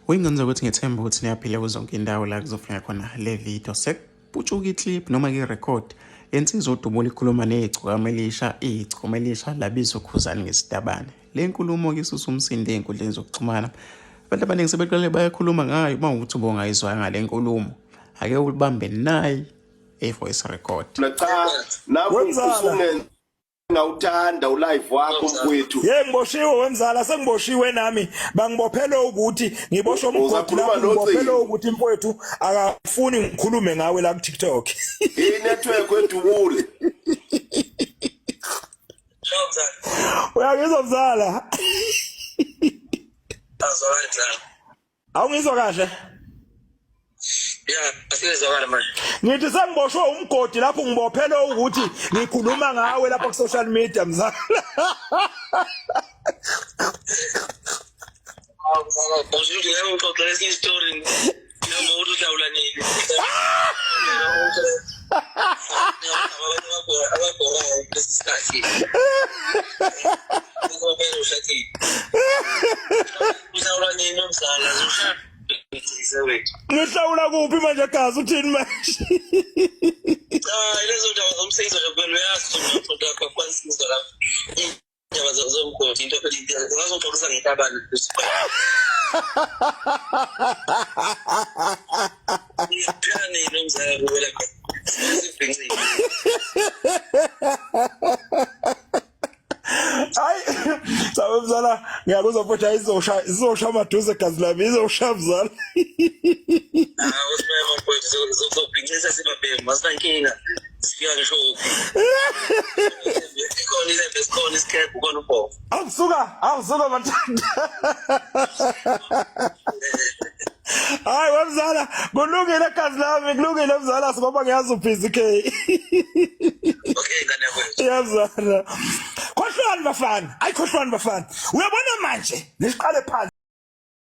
Uyingenza ukuthi ngithemba ukuthi niyaphila kuzonke indawo la kuzofuneka khona le video. Sekuphutshuka i-clip noma i-record yensiza uDubula ikhuluma ney'gcokama elisha, igcokama elisha labizwa uKhuzani ngesitabane. Le nkulumo-ke isusa umsindo ey'nkundleni zokuxhumana. Abantu abaningi sebeqale bayakhuluma ngayo uma ukuthi ubongayizwanga ngale nkulumo. Ake ulibambe nayi voice record. Cha, nawe ngawuthanda ulive wakho mfowethu. Ngiboshiwe wemzala, sengiboshiwe nami. Bangibophele ukuthi ngiboshwe umgodi lapho, ngibophele ukuthi mfowethu akafuni ngikhulume ngawe la ku TikTok. Network weDubule. Uyangizwa mzala? Awungizwa kahle? Yeah, asizwakala manje. Ngithi sengiboshwe umgodi lapho, ngibophele ukuthi ngikhuluma ngawe lapha ku social media mzala. Bonjour, ngeke ngixoxele esinye story. Noma ukuthi udawula nini. Ngihlawula kuphi manje gazi, uthini manje? Lezo ndawo zomsebenzi zokwelo yazi ukuthi lapha kwansi izolo. Indaba zomgodi into phela ngazoxolisa ngitabane. Ngiyani nomzala kuwela kwa. Hayi, sabe mzala, ngiyakuzwa futhi izosha amaduze gazi lami, izosha mzala. Usibema mfowethu zokuphinqisa sibabhemi masinankinga. Sifika ngisho kuphi. Ikhona isikhepe khona ubhovu. Awusuka mathanda. Hayi wemzala, kulungile gazi lami, kulungile mzala, ngoba ngiyazi ubhizi K. Okay ngane yakwethu. Yazana. Khohlwani bafana, ayikhohlwani bafana. Uyabona manje, nisiqale phansi.